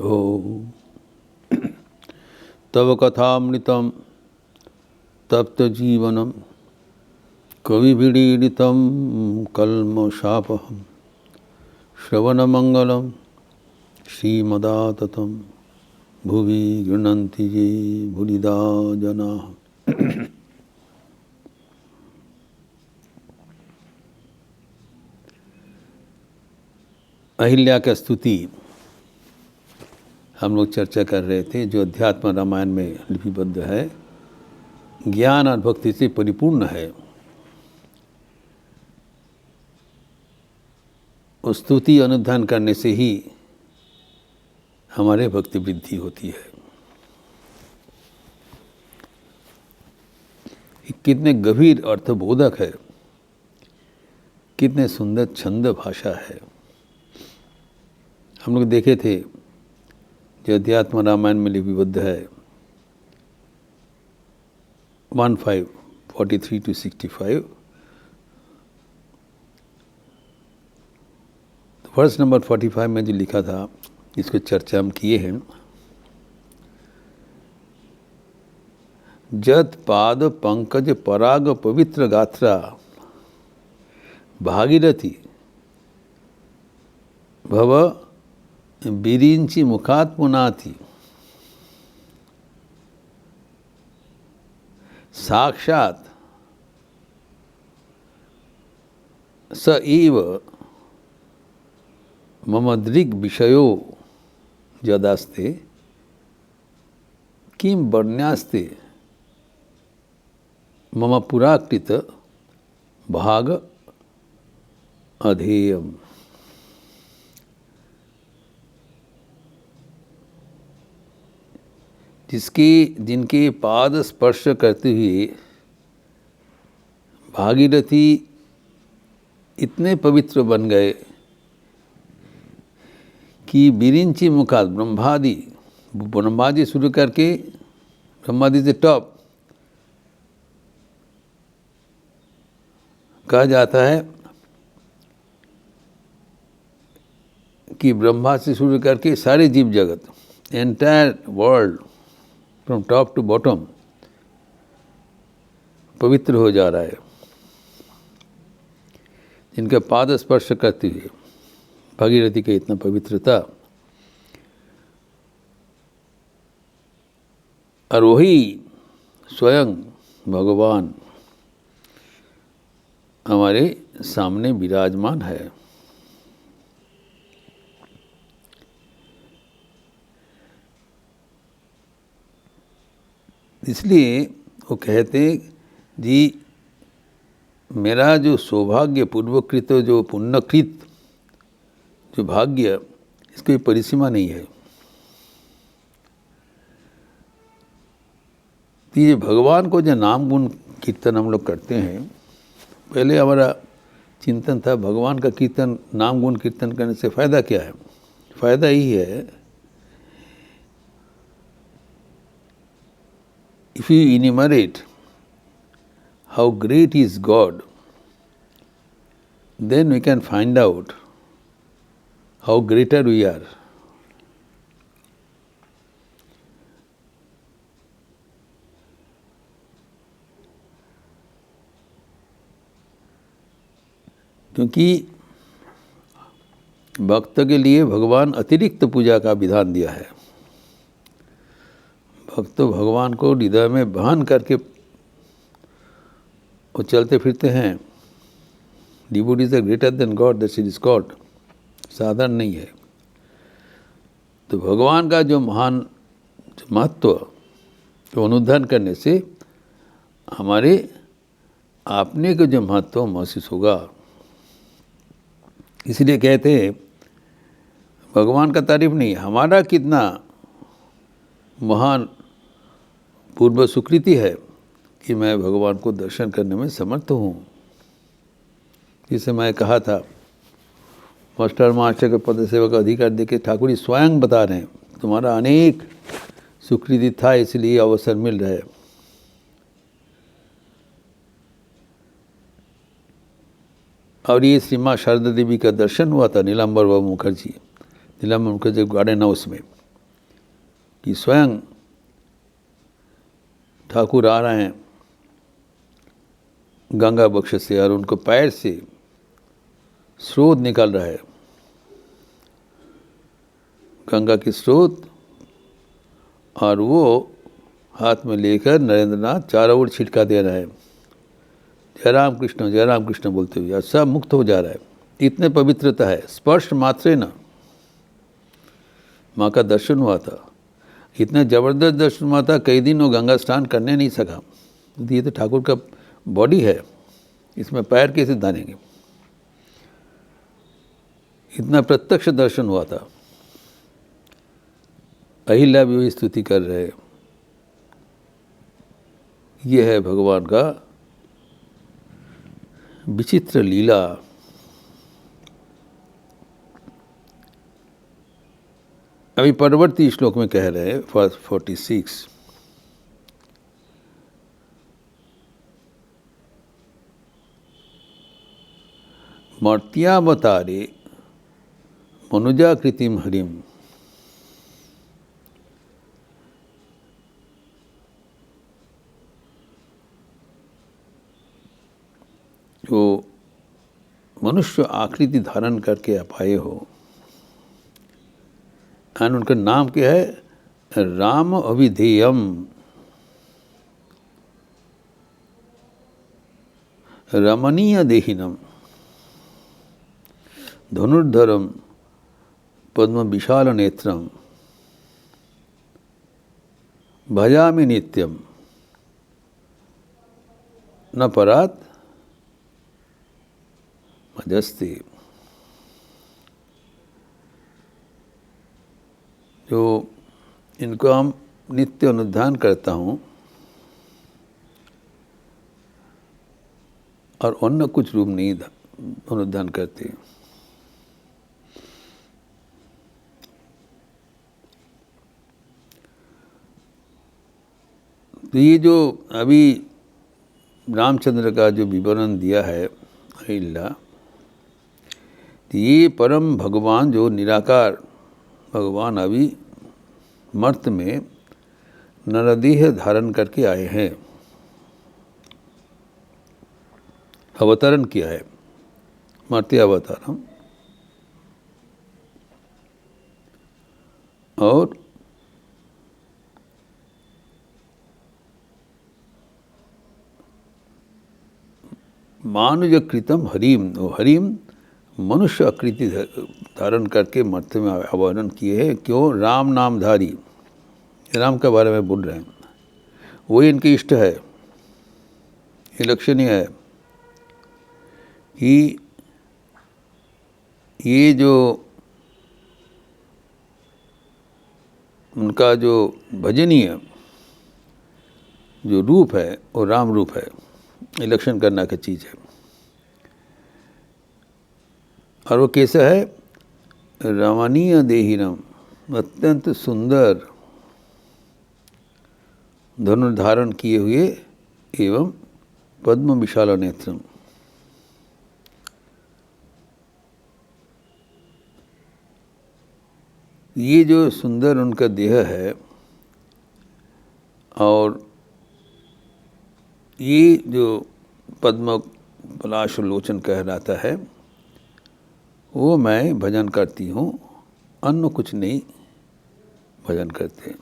हो। तव कथामृतं तप्त जीवनम कविभिडीडितं कल्मषापहं श्रवणमंगलं श्रीमदाततं भुवि गृह्णन्ति ये भूरिदा जनाः। अहिल्या का स्तुति हम लोग चर्चा कर रहे थे, जो अध्यात्म रामायण में लिपिबद्ध है, ज्ञान और भक्ति से परिपूर्ण है। उस स्तुति अनुध्यान करने से ही हमारे भक्ति वृद्धि होती है। कितने गंभीर अर्थबोधक है, कितने सुंदर छंद भाषा है। हम लोग देखे थे जो अध्यात्म रामायण में लिपिबद्ध है 1543 to 65। वर्ष नंबर 45 में जो लिखा था, इसको चर्चा हम किए हैं। जत पाद पंकज पराग पवित्र गात्रा भागीरथी भव बिरिंची मुखात पुनाति साक्षात स एव मम दृग् विषयो यदास्ते किं वर्ण्यास्ते मम पुराकृत भाग अधेयम्। जिनके पाद स्पर्श करते हुए भागीरथी इतने पवित्र बन गए कि बिरिंची मुखात ब्रह्मा जी शुरू करके ब्रह्मा जी से टॉप कहा जाता है कि ब्रह्मा से शुरू करके सारे जीव जगत, entire world from top to bottom पवित्र हो जा रहा है जिनका पाद स्पर्श करते हुए। भागीरथी का इतना पवित्रता, और वही स्वयं भगवान हमारे सामने विराजमान है। इसलिए वो कहते जी, मेरा जो सौभाग्य पूर्वकृत, जो पुण्यकृत जो भाग्य, इसकी कोई परिसीमा नहीं है। तो ये भगवान को जो नाम गुण कीर्तन हम लोग करते हैं, पहले हमारा चिंतन था भगवान का कीर्तन, नाम गुण कीर्तन करने से फ़ायदा क्या है? फ़ायदा यही है, if you enumerate how great is God, then we can find out how greater we are. क्योंकि भक्त के लिए भगवान अतिरिक्त पूजा का विधान दिया है। भक्त तो भगवान को हृदय में बहन करके वो चलते फिरते हैं। Devotees are greater than God, that is God, साधारण नहीं है। तो भगवान का जो महान महत्व को अनुधान करने से हमारे आपने को जो महत्व महसूस होगा। इसलिए कहते हैं भगवान का तारीफ नहीं, हमारा कितना महान पूर्व सुकृति है कि मैं भगवान को दर्शन करने में समर्थ हूँ। जिसे मैं कहा था, मास्टर महाशय के पद सेवा का अधिकार देके ठाकुर जी स्वयं बता रहे हैं, तुम्हारा अनेक सुकृति था, इसलिए अवसर मिल रहा है। और ये श्री माँ शारदा देवी का दर्शन हुआ था नीलाम्बर बाबू मुखर्जी, नीलाम्बर मुखर्जी गार्डन हाउस में। कि स्वयं ठाकुर आ रहे हैं गंगा बक्ष से और उनको पैर से स्रोत निकल रहा है, गंगा की स्रोत, और वो हाथ में लेकर नरेंद्रनाथ चारों ओर छिटका दे रहे हैं, जय राम कृष्ण बोलते हुए, और सब मुक्त हो जा रहा है। इतने पवित्रता है, स्पर्श मात्रे न माँ का दर्शन हुआ था, इतने ज़बरदस्त दर्शन हुआ था, कई दिन वो गंगा स्नान करने नहीं सका। ये तो ठाकुर का बॉडी है, इसमें पैर कैसे डालेंगे। इतना प्रत्यक्ष दर्शन हुआ था। अहिल्या भी वही स्तुति कर रहे, ये है भगवान का विचित्र लीला। अभी परवर्ती श्लोक में कह रहे हैं 46, मर्त्यावतारे मनुजाकृतिम हरिम, जो मनुष्य आकृति धारण करके आप आए हो, और उनका नाम क्या है, राम अभिधेयम, रमणीय देहिनम, धनुर्धरम, पद्म विशाल नेत्रम, भजामि नित्यम, न परात मजस्ते। जो इनको हम नित्य अनुध्यान करता हूँ, और अन्य कुछ रूप नहीं अनुध्यान करते। तो ये जो अभी रामचंद्र का जो विवरण दिया है अहिल्या, तो ये परम भगवान जो निराकार भगवान अभी मर्त में नरदेह धारण करके आए हैं, अवतरण किया है, मर्त्य अवतारम, और मानुजकृतम हरिम, वो हरिम मनुष्य आकृति धारण करके मर्त्य में अवतरण किए हैं। क्यों? राम नामधारी, राम के बारे में बोल रहे हैं, वही इनके इष्ट है। ये लक्षणीय है कि ये जो उनका जो भजनीय जो रूप है वो राम रूप है, ये लक्षण करना की चीज़ है। और वो कैसा है? रमणीय देहिनम, अत्यंत सुंदर धनुर्धारण किए हुए, एवं पद्म विशाल नेत्रम, ये जो सुंदर उनका देह है, और ये जो पद्म पलाश लोचन कहलाता है, वो मैं भजन करती हूँ, अन्य कुछ नहीं भजन करते।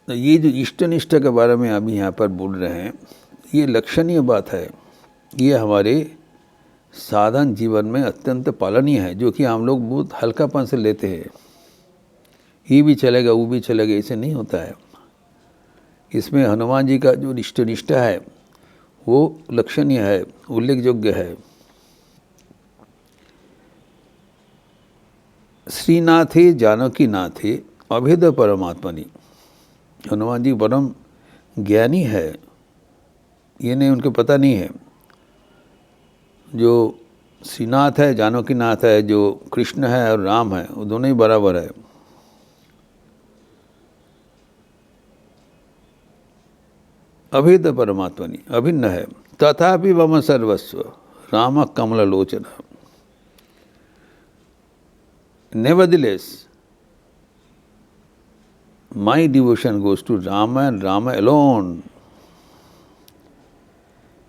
तो ये जो इष्ट निष्ठा के बारे में अभी यहाँ पर बोल रहे हैं, ये लक्षणीय बात है। ये हमारे साधन जीवन में अत्यंत पालनीय है, जो कि हम लोग बहुत हल्कापन से लेते हैं। ये भी चलेगा, वो भी चलेगा, ऐसे नहीं होता है। इसमें हनुमान जी का जो इष्ट निष्ठा है वो लक्षणीय है, उल्लेखयोग्य है। श्रीनाथे जानकी नाथे अभेद परमात्मनि, हनुमान जी परम ज्ञानी है, ये नहीं उनको पता नहीं है। जो श्रीनाथ है, जानकी नाथ है, जो कृष्ण है और राम है, वो दोनों ही बराबर है। अभेद परमात्मनि अभिन्न है। तथापि मम सर्वस्व Ram Kamallochan. Nevertheless my devotion goes to Rama and Rama alone.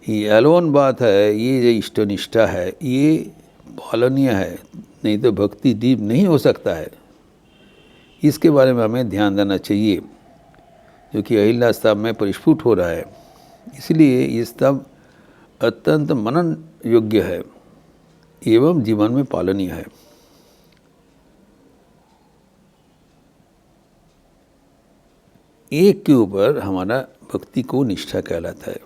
ये अलोन बात है, ये जो इष्टनिष्ठा है ये पालनीय है, नहीं तो भक्ति दीप नहीं हो सकता है। इसके बारे में हमें ध्यान देना चाहिए, जो कि अहिल्या स्तव में परिस्फुट हो रहा है। इसलिए ये स्तव अत्यंत मनन योग्य है एवं जीवन में पालनीय है। एक के ऊपर हमारा भक्ति को निष्ठा कहलाता है।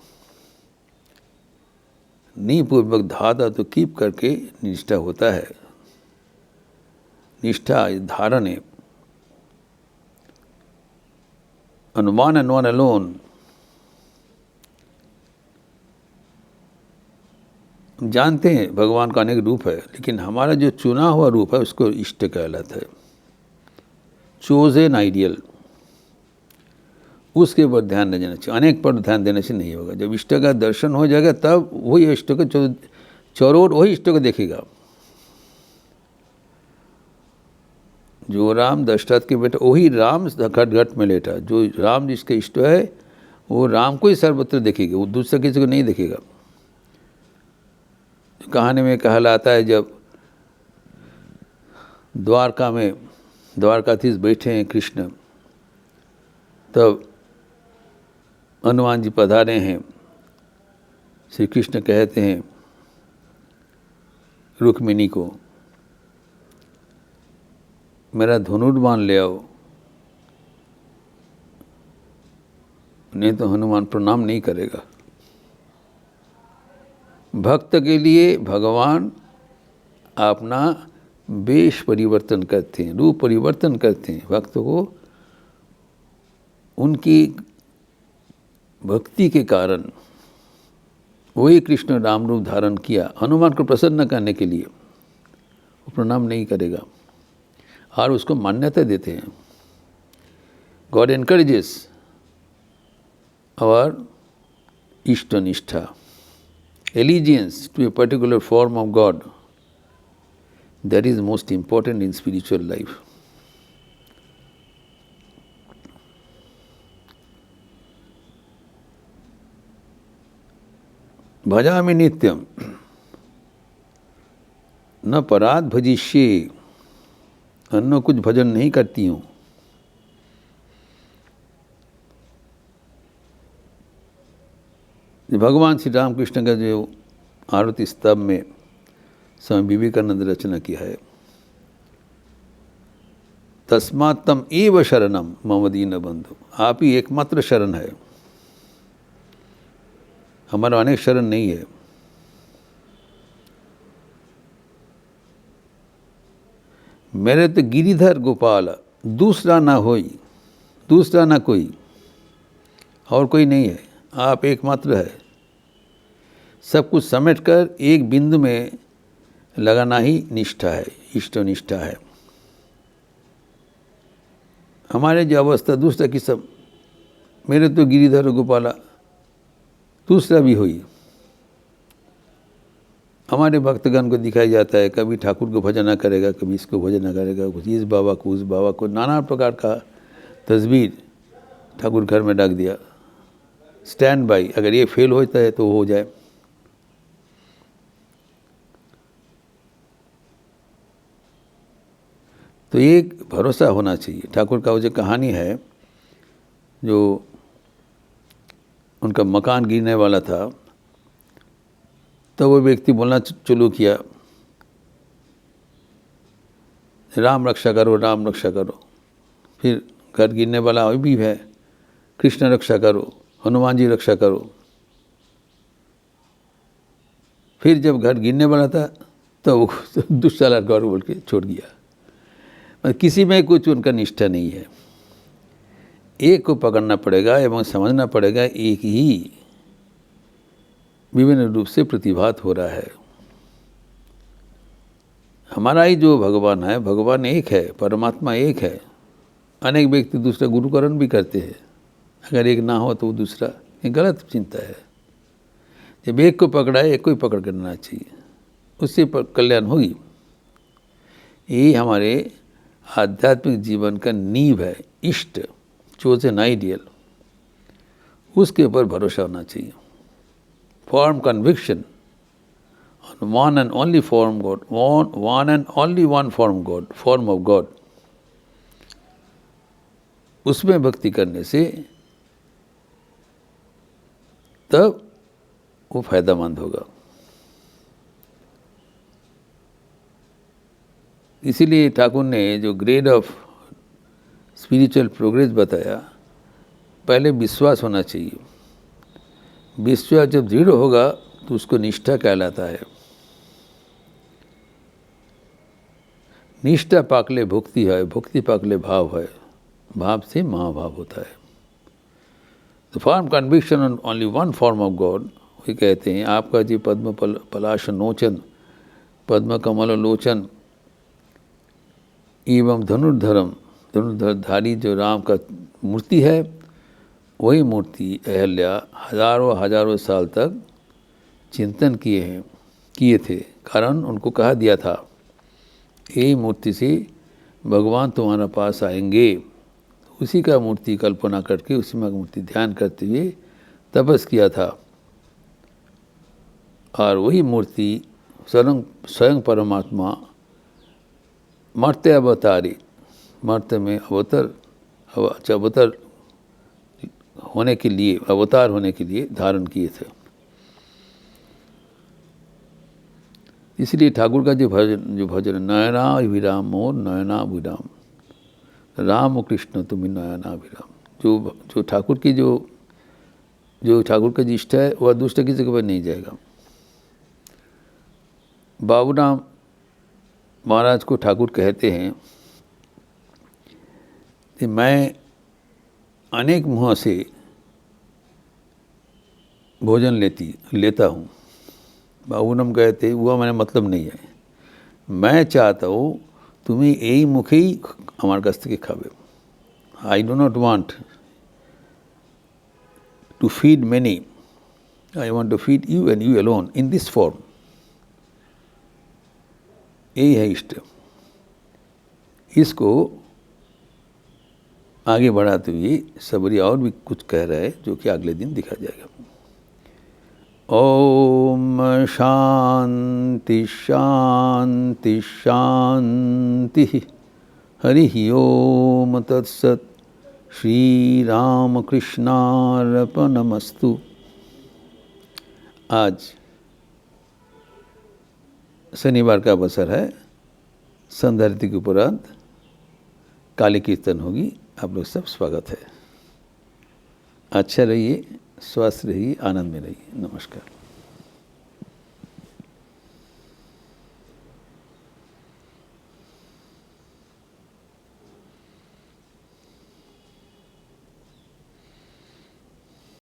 नीपूर्वक धाता तो कीप करके निष्ठा होता है। निष्ठा धारण है, अनुमान एंड वन अलोन। हम जानते हैं भगवान का अनेक रूप है, लेकिन हमारा जो चुना हुआ रूप है उसको इष्ट कहलाता है, चोजन आइडियल। उसके ऊपर ध्यान नहीं देना चाहिए, अनेक पर ध्यान देने से नहीं होगा। जब इष्ट का दर्शन हो जाएगा तब वही इष्ट को चौरोर वही इष्ट को देखेगा। जो राम दशरथ के बेटा वही राम घट घट में लेटा, जो राम जिसके इष्ट है वो राम को ही सर्वत्र देखेगा, वो दूसरे किसी को नहीं देखेगा। कहानी में कहलाता है जब द्वारका में द्वारकाधीश बैठे हैं कृष्ण, तब हनुमान जी पधारे हैं। श्री कृष्ण कहते हैं रुक्मिणी को, मेरा धनुर्बाण ले आओ, नहीं तो हनुमान प्रणाम नहीं करेगा। भक्त के लिए भगवान अपना वेश परिवर्तन करते हैं, रूप परिवर्तन करते हैं। भक्त को उनकी भक्ति के कारण वही कृष्ण राम रूप धारण किया हनुमान को प्रसन्न करने के लिए। वो प्रणाम नहीं करेगा और उसको मान्यता देते हैं। गॉड एनकरेजेस आवर इष्टनिष्ठा, allegiance to a particular form of God. That is most important in spiritual life. भजामि नित्यम न पराध भजिष्ये, अन्य कुछ भजन नहीं करती हूँ। भगवान श्री रामकृष्ण का जो आरती स्तव में स्वामी विवेकानंद रचना किया है, तस्मात् तम एव शरणम मम दीन बंधु, आप ही एकमात्र शरण है, हमारा अनेक शरण नहीं है। मेरे तो गिरिधर गोपाल दूसरा ना होई, दूसरा ना कोई, और कोई नहीं है, आप एकमात्र है। सब कुछ समेटकर एक बिंदु में लगाना ही निष्ठा है, इष्टनिष्ठा है। हमारे जो अवस्था दूसरा की सब, मेरे तो गिरिधर गोपाला दूसरा भी हुई। हमारे भक्तगण को दिखाई जाता है, कभी ठाकुर को भजना करेगा, कभी इसको भजना करेगा, कुछ इस बाबा को उस बाबा को, नाना प्रकार का तस्वीर ठाकुर घर में डाक दिया। स्टैंड बाई, अगर ये फेल होता है तो हो जाए। तो एक भरोसा होना चाहिए। ठाकुर का वो जो कहानी है, जो उनका मकान गिरने वाला था, तो वो व्यक्ति बोलना चालू किया, राम रक्षा करो, राम रक्षा करो। फिर घर गिरने वाला भी है, कृष्ण रक्षा करो, हनुमान जी रक्षा करो। फिर जब घर गिरने वाला था तो वो दुष्चाला गौर बोल के छोड़ दिया। मतलब किसी में कुछ उनका निष्ठा नहीं है। एक को पकड़ना पड़ेगा एवं समझना पड़ेगा, एक ही विभिन्न रूप से प्रतिभात हो रहा है। हमारा ही जो भगवान है, भगवान एक है, परमात्मा एक है। अनेक व्यक्ति दूसरा गुरुकरण भी करते हैं, अगर एक ना हो तो वो दूसरा ये गलत चिंता है। जब एक को पकड़ा है एक को ही पकड़ कर रहना चाहिए, उससे कल्याण होगी। यही हमारे आध्यात्मिक जीवन का नींव है, इष्ट, चोजन आइडियल, उसके ऊपर भरोसा होना चाहिए। Form conviction on one and only form God, one and only one form God, form of God, उसमें भक्ति करने से तब वो फायदामंद होगा। इसीलिए ठाकुर ने जो ग्रेड ऑफ स्पिरिचुअल प्रोग्रेस बताया, पहले विश्वास होना चाहिए। विश्वास जब दृढ़ होगा तो उसको निष्ठा कहलाता है। निष्ठा पाकले भक्ति है, भक्ति पाकले भाव है, भाव से महाभाव होता है। तो form conviction on only one form of God, वही कहते हैं आपका जी पद्म पलाश नोचन, पद्म कमल लोचन एवं धनुर्धरम, धनुर्धरधारी जो राम का मूर्ति है, वही मूर्ति अहल्या हजारों हजारों साल तक चिंतन किए थे। कारण उनको कहा दिया था यही मूर्ति से भगवान तुम्हारा पास आएंगे। उसी का मूर्ति कल्पना करके, उसी में मूर्ति ध्यान करते हुए तपस किया था। और वही मूर्ति स्वयं परमात्मा मर्त्य अवतारी, मर्त्य में अवतार होने के लिए, अवतार होने के लिए धारण किए थे। इसलिए ठाकुर का जो भजन नयनाभिराम मोर नयनाभिराम, राम कृष्ण तुम नयनाभिराम, जो ठाकुर की जो ठाकुर का इष्ट है वह दूसरे की जगह पर नहीं जाएगा। बाबूराम महाराज को ठाकुर कहते हैं कि मैं अनेक मुँह से भोजन लेता हूँ। बाबूराम कहते हैं वह मैंने मतलब नहीं है, मैं चाहता हूँ तुम्हें यही मुख ही हमारे काछ থেকে খাবে। I do not want to feed many, I want to feed you and you alone in this form. यही है इष्ट। इसको आगे बढ़ाते हुए सबरी और भी कुछ कह रहा है जो कि अगले दिन दिखा जाएगा। ओम शांति शांति शांति, हरि ओम तत्सत। श्री राम कृष्णार्पणमस्तु। आज शनिवार का अवसर है, संध्या आरती के उपरांत काली कीर्तन होगी। आप लोग सब स्वागत है। अच्छा रहिए, स्वस्थ रहिए, आनंद में रहिए। नमस्कार।